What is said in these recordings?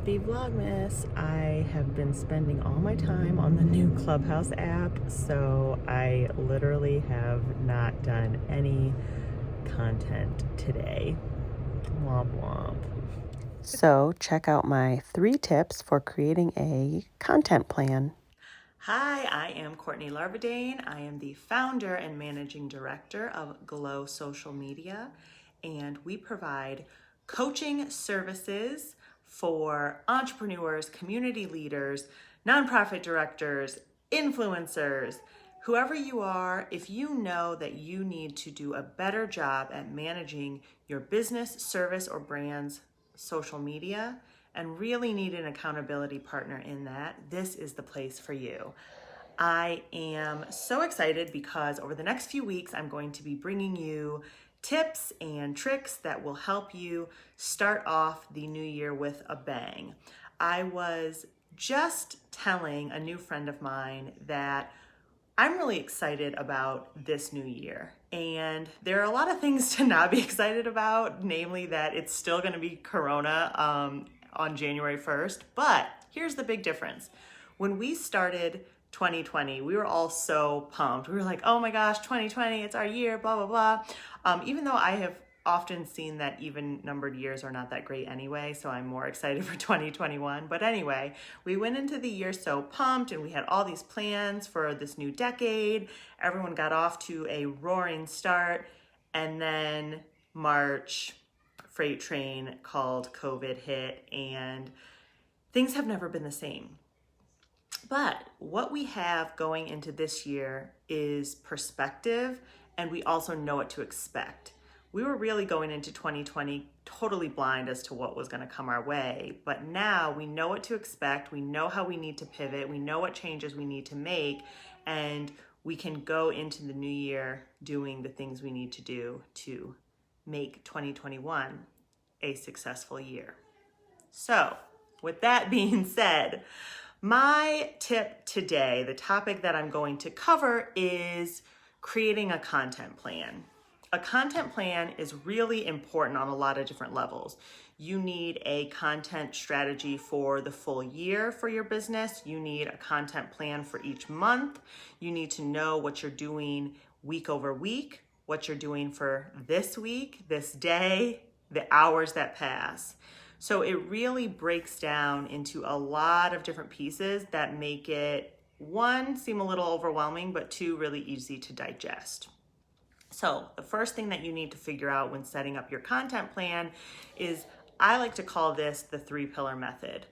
Happy Vlogmas! I have been spending all my time on the new Clubhouse app, so I literally have not done any content today. Womp womp. So check out my 3 tips for creating a content plan. Hi, I am Courtney Larvadane. I am the founder and managing director of Glow Social Media, and we provide coaching services for entrepreneurs, community leaders, nonprofit directors, influencers, whoever you are. If you know that you need to do a better job at managing your business, service, or brand's social media and really need an accountability partner in that, this is the place for you. I am so excited because over the next few weeks, I'm going to be bringing you tips and tricks that will help you start off the new year with a bang. I was just telling a new friend of mine that I'm really excited about this new year. And there are a lot of things to not be excited about, namely that it's still going to be Corona on January 1st. But here's the big difference. When we started 2020, we were all so pumped. We were like, oh my gosh, 2020, it's our year, blah, blah, blah. Even though I have often seen that even numbered years are not that great anyway, so I'm more excited for 2021. But anyway, we went into the year so pumped and we had all these plans for this new decade. Everyone got off to a roaring start, and then March, freight train called COVID hit, and things have never been the same. But what we have going into this year is perspective, and we also know what to expect. We were really going into 2020 totally blind as to what was going to come our way, but now we know what to expect, we know how we need to pivot, we know what changes we need to make, and we can go into the new year doing the things we need to do to make 2021 a successful year. So, with that being said, my tip today, the topic that I'm going to cover, is creating a content plan. A content plan is really important on a lot of different levels. You need a content strategy for the full year for your business. You need a content plan for each month. You need to know what you're doing week over week, what you're doing for this week, this day, the hours that pass. So it really breaks down into a lot of different pieces that make it, 1, seem a little overwhelming, but 2, really easy to digest. So the first thing that you need to figure out when setting up your content plan is, I like to call this the 3-pillar method.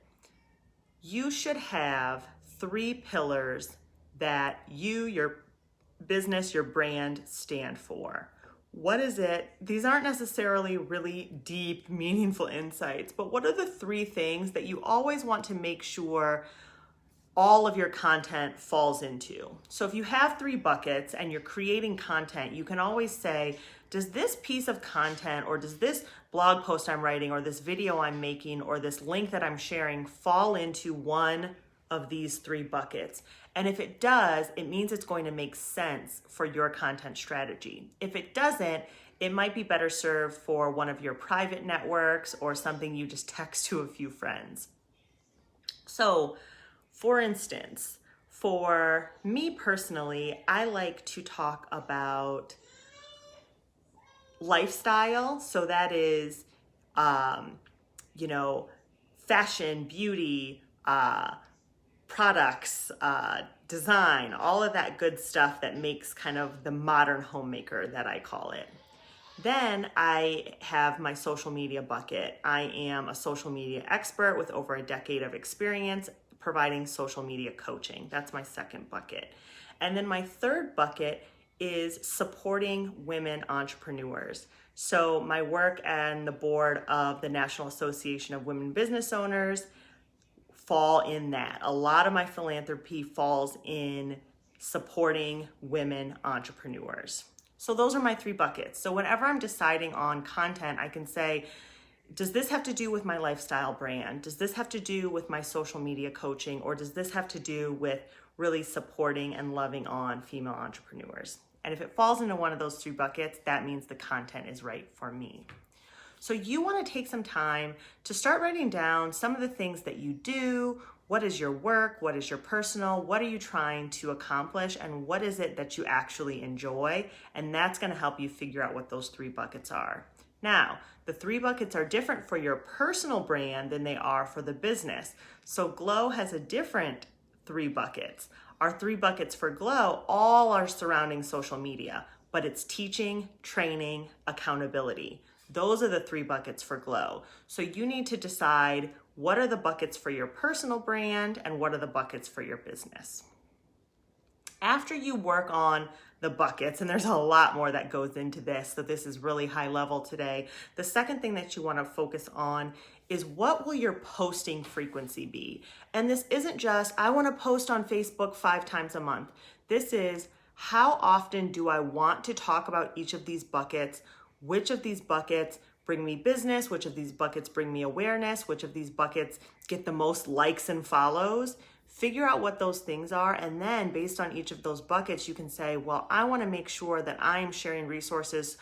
You should have 3 pillars that you, your business, your brand stand for. What is it? These aren't necessarily really deep, meaningful insights, but what are the 3 things that you always want to make sure all of your content falls into? So if you have 3 buckets and you're creating content, you can always say, does this piece of content, or does this blog post I'm writing, or this video I'm making, or this link that I'm sharing fall into one of these 3 buckets? And if it does, it means it's going to make sense for your content strategy. If it doesn't, it might be better served for one of your private networks or something you just text to a few friends. So, for instance, for me personally, I like to talk about lifestyle. So that is, fashion, beauty, products, design, all of that good stuff that makes kind of the modern homemaker, that I call it. Then I have my social media bucket. I am a social media expert with over a decade of experience providing social media coaching. That's my second bucket. And then my third bucket is supporting women entrepreneurs. So my work and the board of the National Association of Women Business Owners fall in that. A lot of my philanthropy falls in supporting women entrepreneurs. So those are my 3 buckets. So whenever I'm deciding on content, I can say, does this have to do with my lifestyle brand? Does this have to do with my social media coaching? Or does this have to do with really supporting and loving on female entrepreneurs? And if it falls into one of those 3 buckets, that means the content is right for me. So you want to take some time to start writing down some of the things that you do. What is your work? What is your personal? What are you trying to accomplish? And what is it that you actually enjoy? And that's going to help you figure out what those 3 buckets are. Now, the 3 buckets are different for your personal brand than they are for the business. So Glow has a different 3 buckets. Our 3 buckets for Glow all are surrounding social media, but it's teaching, training, accountability. Those are the 3 buckets for Glow. So you need to decide what are the buckets for your personal brand and what are the buckets for your business. After you work on the buckets, and there's a lot more that goes into this, so this is really high level today. The second thing that you want to focus on is what will your posting frequency be? And this isn't just, I want to post on Facebook 5 times a month. This is, how often do I want to talk about each of these buckets? Which of these buckets bring me business? Which of these buckets bring me awareness? Which of these buckets get the most likes and follows? Figure out what those things are, and then based on each of those buckets, you can say, well, I want to make sure that I am sharing resources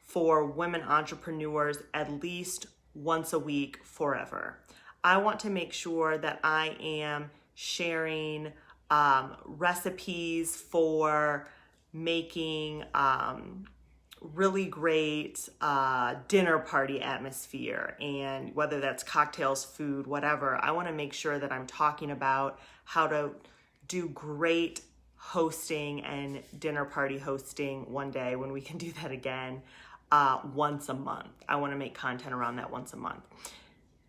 for women entrepreneurs at least once a week forever. I want to make sure that I am sharing recipes for making really great dinner party atmosphere, and whether that's cocktails, food, whatever, I want to make sure that I'm talking about how to do great hosting and dinner party hosting one day when we can do that again once a month. I want to make content around that once a month.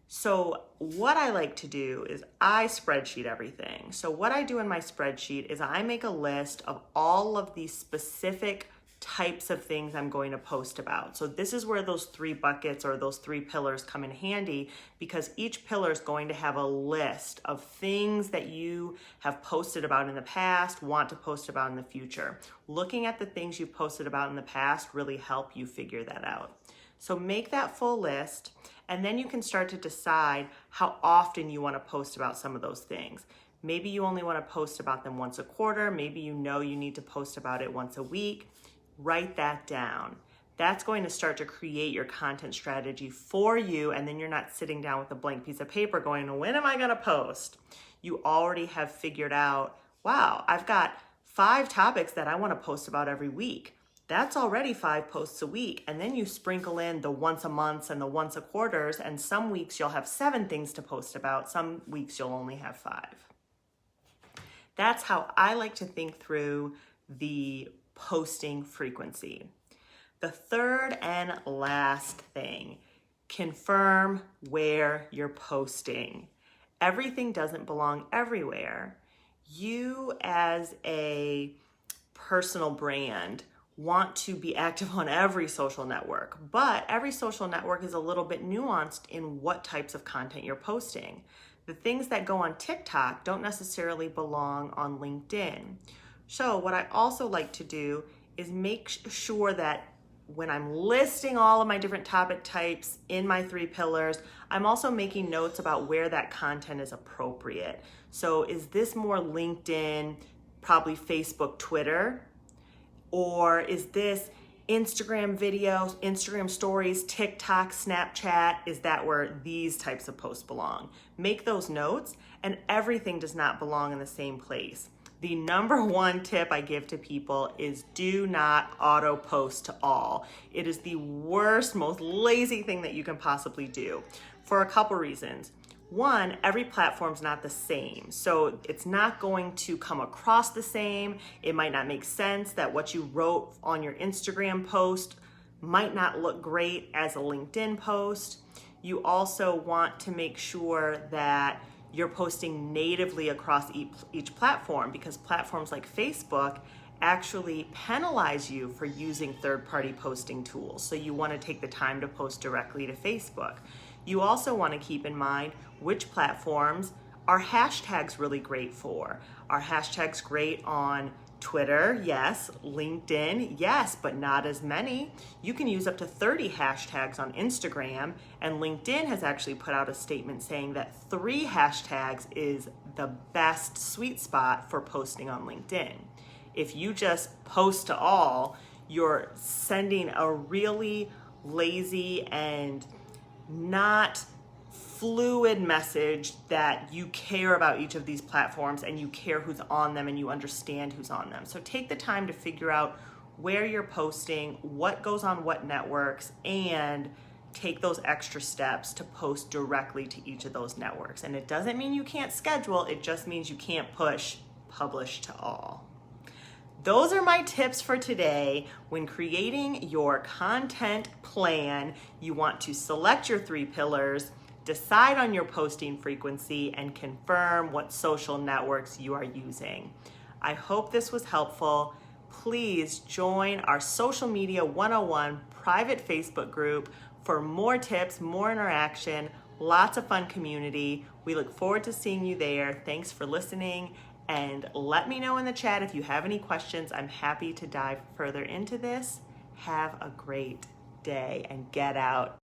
So what I like to do is I spreadsheet everything. So what I do in my spreadsheet is I make a list of all of these specific types of things I'm going to post about. So this is where those 3 buckets or those 3 pillars come in handy, because each pillar is going to have a list of things that you have posted about in the past, want to post about in the future. Looking at the things you've posted about in the past really help you figure that out. So make that full list, and then you can start to decide how often you want to post about some of those things. Maybe you only want to post about them once a quarter. Maybe you know you need to post about it once a week. Write that down. That's going to start to create your content strategy for you, and then you're not sitting down with a blank piece of paper going, when am I going to post? You already have figured out, wow, I've got 5 topics that I want to post about every week. That's already 5 posts a week. And then you sprinkle in the once a month and the once a quarters, and some weeks you'll have 7 things to post about. Some weeks you'll only have 5. That's how I like to think through the posting frequency. The third and last thing, confirm where you're posting. Everything doesn't belong everywhere. You as a personal brand want to be active on every social network, but every social network is a little bit nuanced in what types of content you're posting. The things that go on TikTok don't necessarily belong on LinkedIn. So what I also like to do is make sure that when I'm listing all of my different topic types in my 3 pillars, I'm also making notes about where that content is appropriate. So is this more LinkedIn, probably Facebook, Twitter? Or is this Instagram videos, Instagram stories, TikTok, Snapchat? Is that where these types of posts belong? Make those notes, and everything does not belong in the same place. The number 1 tip I give to people is do not auto post to all. It is the worst, most lazy thing that you can possibly do for a couple reasons. 1, every platform's not the same, so it's not going to come across the same. It might not make sense that what you wrote on your Instagram post might not look great as a LinkedIn post. You also want to make sure that you're posting natively across each platform, because platforms like Facebook actually penalize you for using third-party posting tools. So you want to take the time to post directly to Facebook. You also want to keep in mind which platforms are hashtags really great for. Are hashtags great on Twitter? Yes. LinkedIn? Yes, but not as many. You can use up to 30 hashtags on Instagram, and LinkedIn has actually put out a statement saying that 3 hashtags is the best sweet spot for posting on LinkedIn. If you just post to all, you're sending a really lazy and not fluid message that you care about each of these platforms and you care who's on them and you understand who's on them. So take the time to figure out where you're posting, what goes on what networks, and take those extra steps to post directly to each of those networks. And it doesn't mean you can't schedule, it just means you can't push publish to all. Those are my tips for today. When creating your content plan, you want to select your 3 pillars, decide on your posting frequency, and confirm what social networks you are using. I hope this was helpful. Please join our Social Media 101 private Facebook group for more tips, more interaction, lots of fun community. We look forward to seeing you there. Thanks for listening, and let me know in the chat if you have any questions. I'm happy to dive further into this. Have a great day and get out.